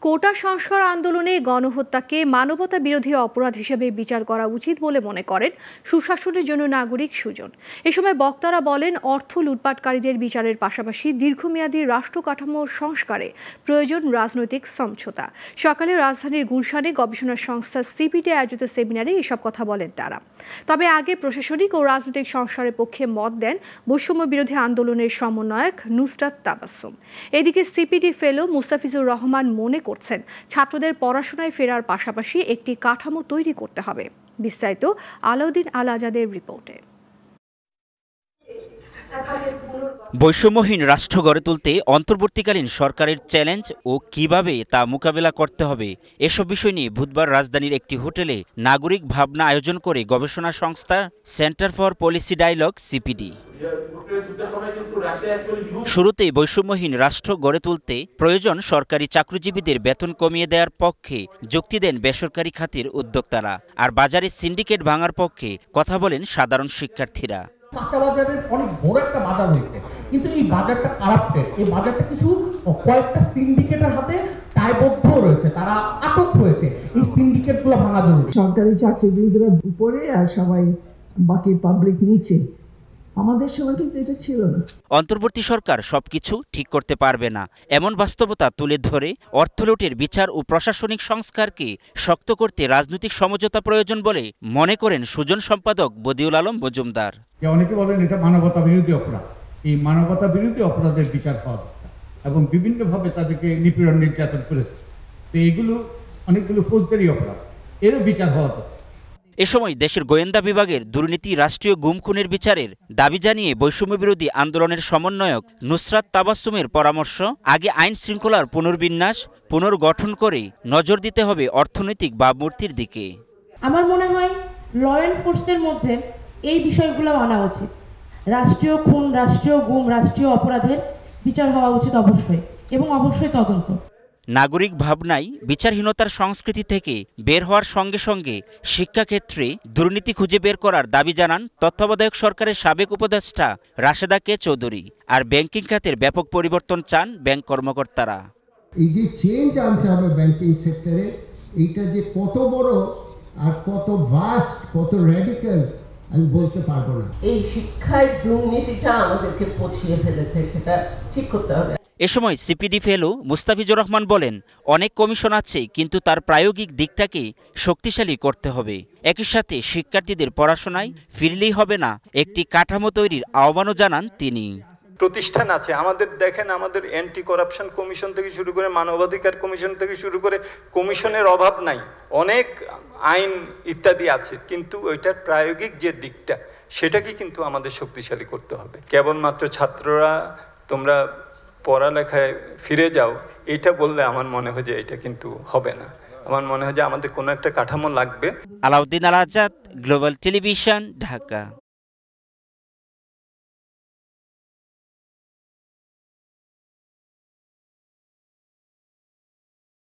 কোটা সংস্কার আন্দোলনে গণহত্যাকে মানবতা বিরোধী অপরাধ হিসেবে বিচার করা উচিত বলে মনে করেন সুশাসনের জন্য নাগরিক সুজন। এ সময় বক্তারা বলেন, অর্থ লুটপাটকারীদের বিচারের পাশাপাশি দীর্ঘমেয়াদী রাষ্ট্র কাঠামোর সংস্কারে প্রয়োজন রাজনৈতিক সমঝোতা। সকালে রাজধানীর গুলশানে গবেষণা সংস্থা সিপিডি আয়োজিত সেমিনারে এসব কথা বলেন তারা। তবে আগে প্রশাসনিক ও রাজনৈতিক সংস্কারের পক্ষে মত দেন বৈষম্য বিরোধী আন্দোলনের সমন্বয়ক নুসরাত তাবাসসুম। এদিকে সিপিডি ফেলো মুস্তাফিজুর রহমান মনে করছেন, ছাত্রদের পড়াশোনায় ফেরার পাশাপাশি একটি কাঠামো তৈরি করতে হবে। বিস্তারিত আলাউদ্দিন আল আজাদের রিপোর্টে। বৈষম্যহীন রাষ্ট্র গড়ে তুলতে অন্তর্বর্তীকালীন সরকারের চ্যালেঞ্জ ও কিভাবে তা মোকাবেলা করতে হবে এসব বিষয় নিয়ে বুধবার রাজধানীর একটি হোটেলে নাগরিক ভাবনা আয়োজন করে গবেষণা সংস্থা centre for policy dialogue CPD. শুরুতেই বৈষম্যহীন রাষ্ট্র গড়ে তুলতে প্রয়োজন সরকারি চাকরিজীবীদের বেতন কমিয়ে দেওয়ার পক্ষে যুক্তি দেন বেসরকারি খাতের উদ্যোক্তারা, আর বাজারে সিন্ডিকেট ভাঙার পক্ষে কথা বলেন সাধারণ শিক্ষার্থীরা। কাঁচা বাজারের অনেক বড় একটা বাজার হয়েছে, কিন্তু এই বাজারটা কারাপ্টেড। এই বাজারটা কিছু কয়েকটা সিন্ডিকেটের হাতে দায়বদ্ধ রয়েছে, তারা আটক হয়েছে। এই সিন্ডিকেটগুলো ভাঙা জরুরি। সরকারি চাকরিজীবীরা উপরে আর সবাই বাকি পাবলিক নিচে। আমাদের সময় কিন্তু এটা ছিল না। অন্তর্বর্তী সরকার সবকিছু ঠিক করতে পারবে না, এমন বাস্তবতা তুলে ধরে অর্থলুটের বিচার ও প্রশাসনিক সংস্কারকে শক্ত করতে রাজনৈতিক সমঝোতা প্রয়োজন বলে মনে করেন সুজন সম্পাদক বদিউল আলম মজুমদার। অনেকে বলেন এটা মানবতা বিরোধী অপরাধ। এই মানবতা বিরোধী অপরাধের বিচার হওয়া দরকার এবং বিভিন্নভাবে তাদেরকে নিপীড়ন নির্যাতন করেছে, তো এইগুলো অনেকগুলো ফৌজদারি অপরাধ, এরও বিচার হওয়া দরকার। এ সময় দেশের গোয়েন্দা বিভাগের দুর্নীতি, রাষ্ট্রীয় গুম খুনের বিচারের দাবি জানিয়ে বৈষম্য বিরোধী আন্দোলনের সমন্বয়ক নুসরাত তাবাসসুমের পরামর্শ, আগে আইন শৃঙ্খলার পুনর্বিন্যাস পুনর্গঠন করে নজর দিতে হবে অর্থনৈতিক ভাবমূর্তির দিকে। আমার মনে হয় ল এনফোর্সমেন্টের মধ্যে এই বিষয়গুলো আনা উচিত। রাষ্ট্রীয় খুন, রাষ্ট্রীয় গুম, রাষ্ট্রীয় অপরাধের বিচার হওয়া উচিত অবশ্যই, এবং অবশ্যই তদন্ত। নাগরিক ভাবনায় বিচারহীনতার সংস্কৃতি থেকে বের হওয়ার সঙ্গে সঙ্গে শিক্ষাক্ষেত্রে দুর্নীতি খুঁজে বের করার দাবি জানান তত্ত্বাবধায়ক সরকারের সাবেক উপদেষ্টা রাশেদা কে চৌধুরী। আর ব্যাংকিং খাতের ব্যাপক পরিবর্তন চান ব্যাংক কর্মকর্তারা। এই যে চেঞ্জ আনতে হবে ব্যাংকিং সেক্টরে, এইটা যে কত বড় আর কত ভাস্ট, কত র্যাডিক্যাল আমি বলতে পারবো না। এই শিক্ষায় দুর্নীতিটা আমাদেরকে পচিয়ে ফেলেছে, সেটা ঠিক করতে হবে। এ সময় সিপিডি ফেলো মুস্তাফিজুর রহমান বলেন, অনেক কমিশন আছে, কিন্তু তার প্রায়োগিক দিকটাকে শক্তিশালী করতে হবে। একই সাথে শিক্ষার্থীদের পড়াশোনায় ফিরলেই হবে না, একটি কাঠামো তৈরির আহ্বানও জানান তিনি। প্রতিষ্ঠান আছে আমাদের, দেখেন আমাদের অ্যান্টি করাপশন কমিশন থেকে শুরু করে মানবাধিকার কমিশন থেকে শুরু করে কমিশনের অভাব নাই, অনেক আইন ইত্যাদি আছে, কিন্তু ওইটার প্রায়োগিক যে দিকটা সেটাকে কিন্তু আমাদের শক্তিশালী করতে হবে। কেবলমাত্র ছাত্ররা তোমরা পড়ালেখায় ফিরে যাও এটা বললে আমার মনে হয় যে এটা কিন্তু হবে না। আমার মনে হয় যে আমাদের কোনো একটা কাঠামো লাগবে। আলাউদ্দিন আল আজাদ, গ্লোবাল টেলিভিশন, ঢাকা।